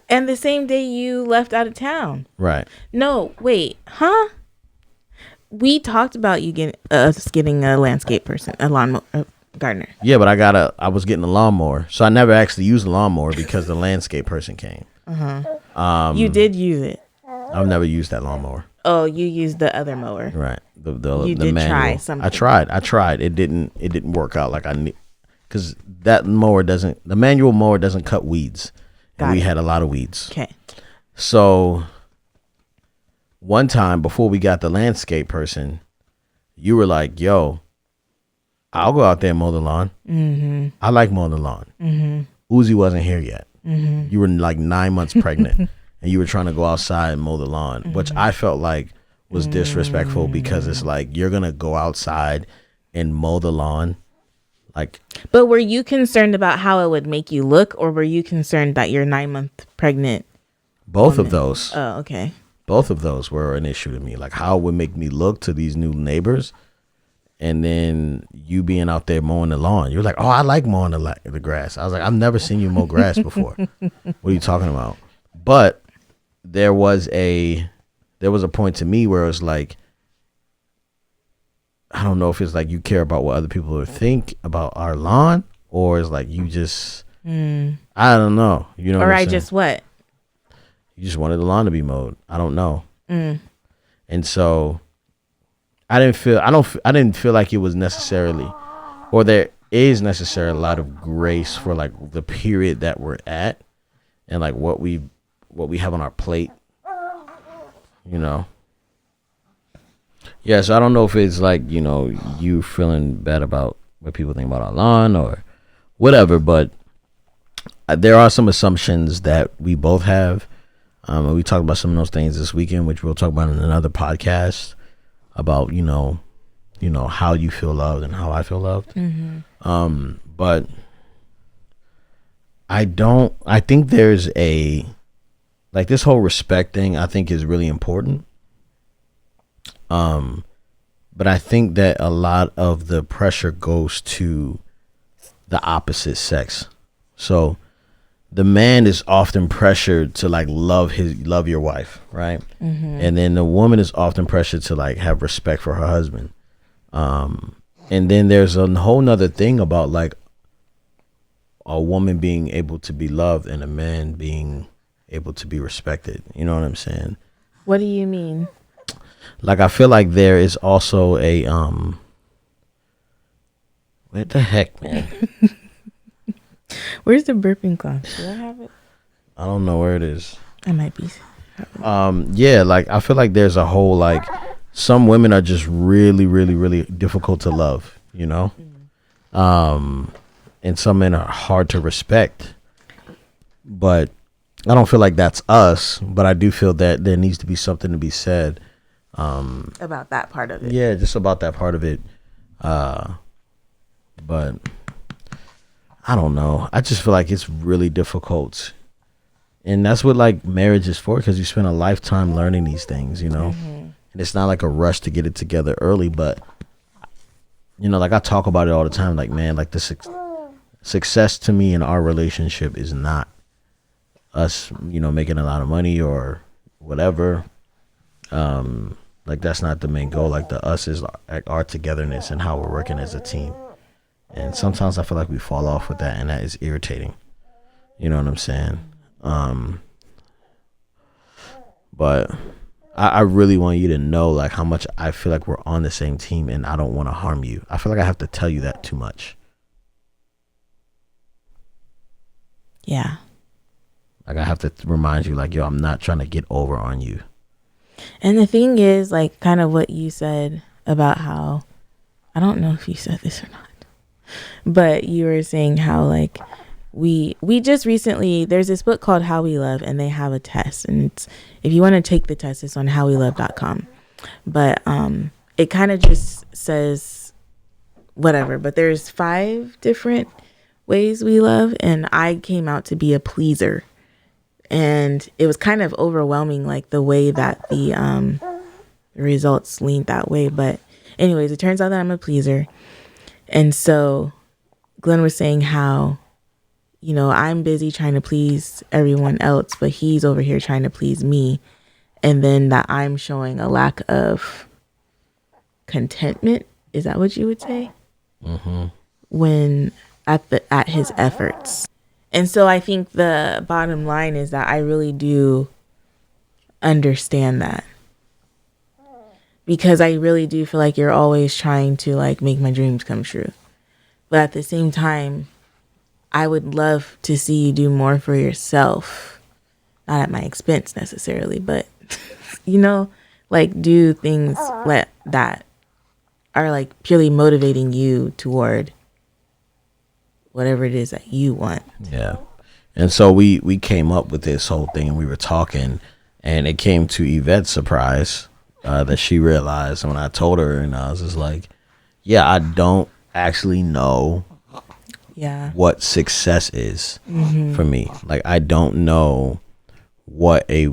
And the same day you left out of town. Right. No, wait. Huh? We talked about you getting a landscape person, a lawn gardener. Yeah, but I was getting a lawnmower, so I never actually used the lawnmower because the landscape person came. You did use it. I've never used that lawnmower. Oh, you used the other mower. Right. You The did manual. try something. I tried. It didn't work out like I need, because that mower the manual mower doesn't cut weeds. And we had a lot of weeds. Okay. So one time before we got the landscape person, you were like, yo, I'll go out there and mow the lawn. I like mowing the lawn. Uzi wasn't here yet. You were like 9 months pregnant and you were trying to go outside and mow the lawn, which I felt like was disrespectful, because it's like, you're going to go outside and mow the lawn. Like, but were you concerned about how it would make you look, or were you concerned that you're 9 months pregnant? Both of those. Oh, okay. Both of those were an issue to me. Like, how it would make me look to these new neighbors, and then you being out there mowing the lawn. You're like, oh, I like mowing the grass. I was like, I've never seen you mow grass before. What are you talking about? But there was a point to me where it was like, I don't know if it's like you care about what other people would think about our lawn, or it's like you just, I don't know. You know, or what I I'm saying? just what? You just wanted the lawn to be mowed. I don't know. And so I didn't feel like it was necessarily, or there is necessarily a lot of grace for like the period that we're at and like what we have on our plate, you know. Yeah, so I don't know if it's like, you know, you feeling bad about what people think about our lawn or whatever, but there are some assumptions that we both have. And we talked about some of those things this weekend, which we'll talk about in another podcast, about, you know, how you feel loved and how I feel loved. But I think there's a like this whole respect thing, I think is really important. But I think that a lot of the pressure goes to the opposite sex. So the man is often pressured to like love your wife, right? And then the woman is often pressured to like have respect for her husband. And then there's a whole nother thing about like a woman being able to be loved and a man being able to be respected. You know what I'm saying? What do you mean? Like I feel like there is also a what the heck, man? Where's the burping cloth? Do I have it? I don't know where it is. I might be. Yeah, like I feel like there's a whole like some women are just really, really, really difficult to love, you know? And some men are hard to respect. But I don't feel like that's us, but I do feel that there needs to be something to be said About that part of it. yeah, just about that part of it. But I don't know. I just feel like it's really difficult. And that's what like marriage is for, because you spend a lifetime learning these things, you know? And it's not like a rush to get it together early, but you know, like I talk about it all the time, like, man, like the success to me in our relationship is not us, you know, making a lot of money or whatever. Like that's not the main goal. Like the us is our togetherness and how we're working as a team. And sometimes I feel like we fall off with that, and that is irritating. You know what I'm saying? But I really want you to know like how much I feel like we're on the same team, and I don't want to harm you. I feel like I have to tell you that too much. Yeah. Like I have to remind you like, yo, I'm not trying to get over on you. And the thing is, like, kind of what you said about how, I don't know if you said this or not, but you were saying how, like, we just recently, there's this book called How We Love, and they have a test. And it's, if you want to take the test, it's on howwelove.com. But it kind of just says whatever. But there's 5 different ways we love. And I came out to be a pleaser. And it was kind of overwhelming, like the way that the results leaned that way. But anyways, it turns out that I'm a pleaser. And so Glenn was saying how, you know, I'm busy trying to please everyone else, but he's over here trying to please me. And then that I'm showing a lack of contentment. Is that what you would say? When at his efforts. And so I think the bottom line is that I really do understand that. Because I really do feel like you're always trying to like make my dreams come true. But at the same time, I would love to see you do more for yourself. Not at my expense necessarily, but you know, like do things that are like purely motivating you toward whatever it is that you want. Yeah. And so we came up with this whole thing, and we were talking, and it came to Yvette's surprise that she realized when I told her, and I was just like, yeah, I don't actually know what success is for me. Like I don't know what a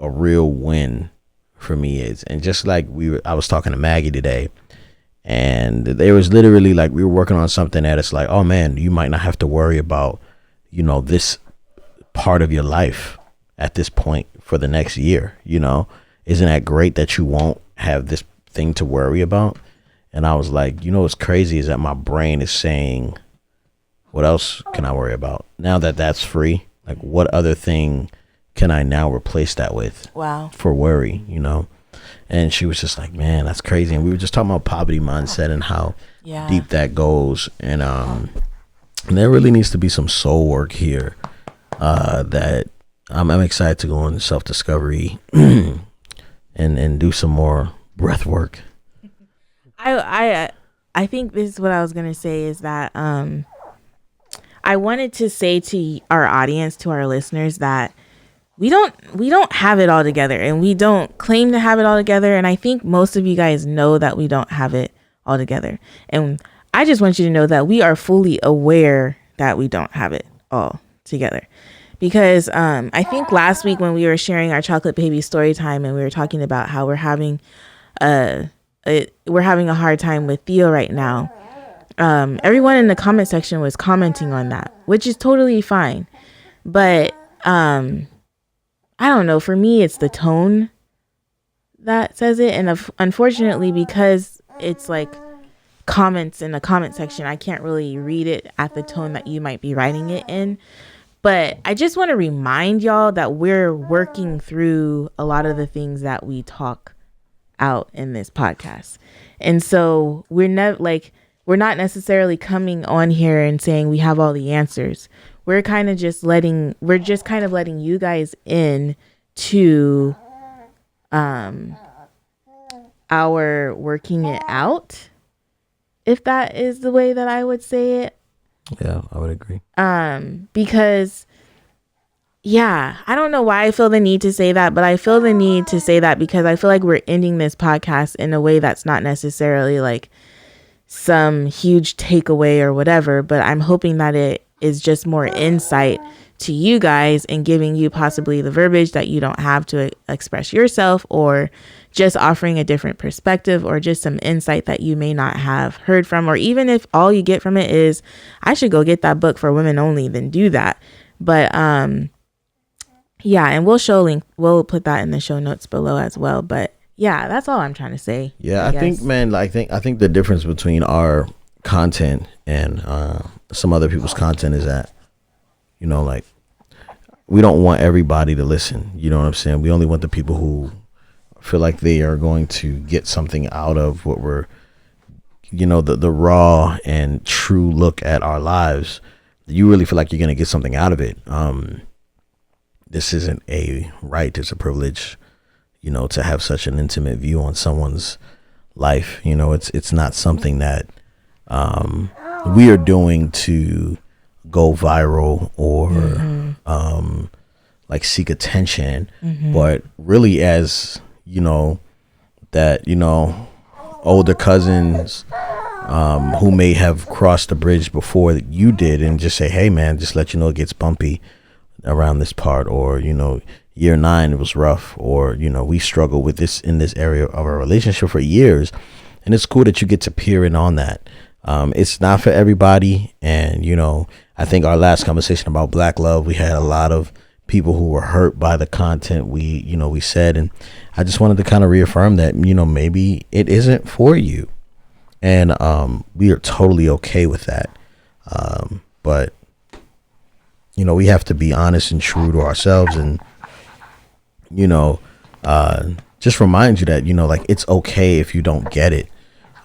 real win for me is. And just like I was talking to Maggie today, and there was literally like we were working on something that it's like, oh man, you might not have to worry about, you know, this part of your life at this point for the next year. You know, isn't that great that you won't have this thing to worry about? And I was like, you know, what's crazy is that my brain is saying, what else can I worry about now that that's free? Like, what other thing can I now replace that with? Wow. For worry, you know? And she was just like, man, that's crazy. And we were just talking about poverty mindset and how deep that goes. And there really needs to be some soul work here that I'm excited to go on self-discovery and do some more breath work. I think this is what I was going to say is that I wanted to say to our audience, to our listeners, that we don't have it all together, and we don't claim to have it all together. And I think most of you guys know that we don't have it all together. And I just want you to know that we are fully aware that we don't have it all together, because I think last week when we were sharing our chocolate baby story time and we were talking about how we're having a hard time with Theo right now. Everyone in the comment section was commenting on that, which is totally fine. But I don't know. For me, it's the tone that says it. And unfortunately, because it's like comments in the comment section, I can't really read it at the tone that you might be writing it in. But I just want to remind y'all that we're working through a lot of the things that we talk out in this podcast. And so we're not necessarily coming on here and saying we have all the answers. We're just letting you guys in to our working it out, if that is the way that I would say it. Yeah, I would agree. Because I don't know why I feel the need to say that, but I feel the need to say that because I feel like we're ending this podcast in a way that's not necessarily like some huge takeaway or whatever, but I'm hoping that it is just more insight to you guys and giving you possibly the verbiage that you don't have to express yourself, or just offering a different perspective, or just some insight that you may not have heard from, or even if all you get from it is I should go get that book for women only, then do that. But and we'll put that in the show notes below as well. But yeah, that's all I'm trying to say. Yeah, I think the difference between our content and some other people's content is that, like, we don't want everybody to listen. You know what I'm saying? We only want the people who feel like they are going to get something out of what we're, the raw and true look at our lives. You really feel like you're going to get something out of it. This isn't a right, it's a privilege, to have such an intimate view on someone's life. It's not something that we are doing to go viral or like seek attention, but really as older cousins who may have crossed the bridge before you did, and just say, hey man, just let you know it gets bumpy around this part, or year 9 it was rough, or we struggle with this in this area of our relationship for years, and it's cool that you get to peer in on that. It's not for everybody, and I think our last conversation about Black love, we had a lot of people who were hurt by the content we said, and I just wanted to kind of reaffirm that maybe it isn't for you, and we are totally okay with that, but we have to be honest and true to ourselves, and just remind you that like, it's okay if you don't get it.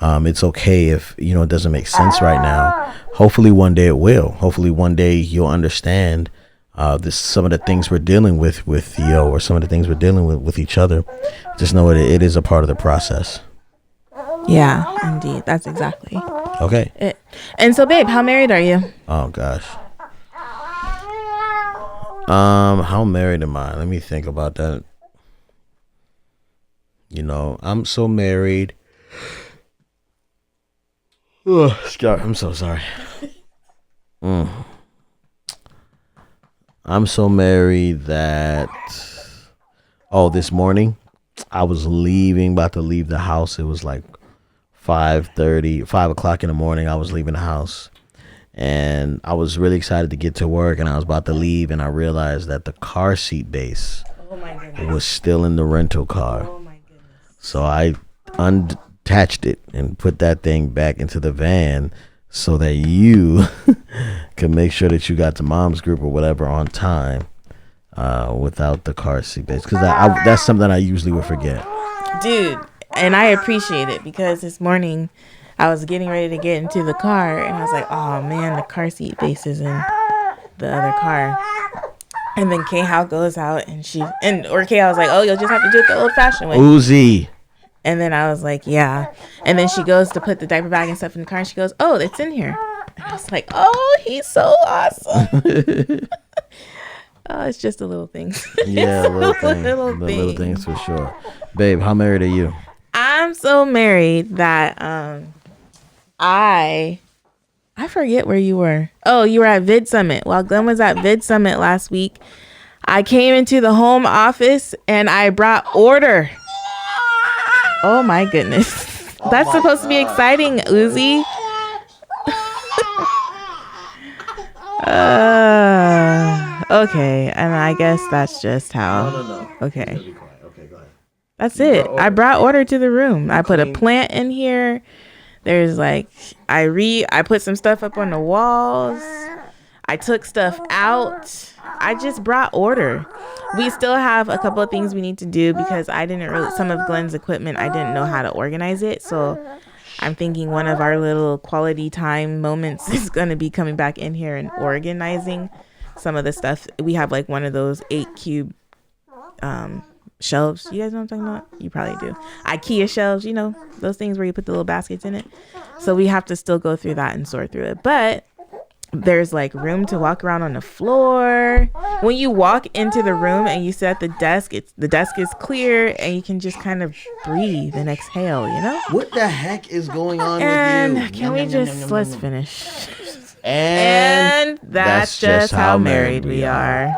It's okay if it doesn't make sense right now. Hopefully one day it will. Hopefully one day you'll understand some of the things we're dealing with Theo, or some of the things we're dealing with each other. Just know it is a part of the process. Yeah, indeed. That's exactly okay. It. And so, babe, how married are you? Oh gosh. How married am I? Let me think about that. I'm so married. Oh, I'm so sorry. I'm so married that this morning I was about to leave the house. It was like 5 o'clock in the morning. I was leaving the house, and I was really excited to get to work, and I was about to leave, and I realized that the car seat base was still in the rental car. Oh my goodness. So I unattached it and put that thing back into the van so that you can make sure that you got to mom's group or whatever on time without the car seat base, because that's something I usually would forget. Dude, and I appreciate it, because this morning I was getting ready to get into the car, and I was like, oh man, the car seat base is in the other car. And then K-How goes out, and K-How was like, oh, you'll just have to do it the old-fashioned way. Uzi. And then I was like, yeah. And then she goes to put the diaper bag and stuff in the car, and she goes, oh, it's in here. And I was like, oh, he's so awesome. Oh, it's just the little things. Yeah, little things for sure. Babe, how married are you? I'm so married that I I forget where you were. Oh, you were at Vid Summit. While Glen was at Vid Summit last week, I came into the home office and I brought order. Oh my goodness. That's supposed to be exciting, Uzi. Okay, and I guess that's just how. No. Okay. Okay, go ahead. That's it. I brought order to the room. I put a plant in here. There's like I put some stuff up on the walls. I took stuff out. I just brought order. We still have a couple of things we need to do because some of Glen's equipment, I didn't know how to organize it. So I'm thinking one of our little quality time moments is going to be coming back in here and organizing some of the stuff. We have like one of those 8 cube shelves. You guys know what I'm talking about? You probably do. IKEA shelves, you know, those things where you put the little baskets in it. So we have to still go through that and sort through it. But there's like room to walk around on the floor. When you walk into the room and you sit at the desk, the desk is clear and you can just kind of breathe and exhale, you know? What the heck is going on with you? And can we just, let's finish. And And that's just how married we are.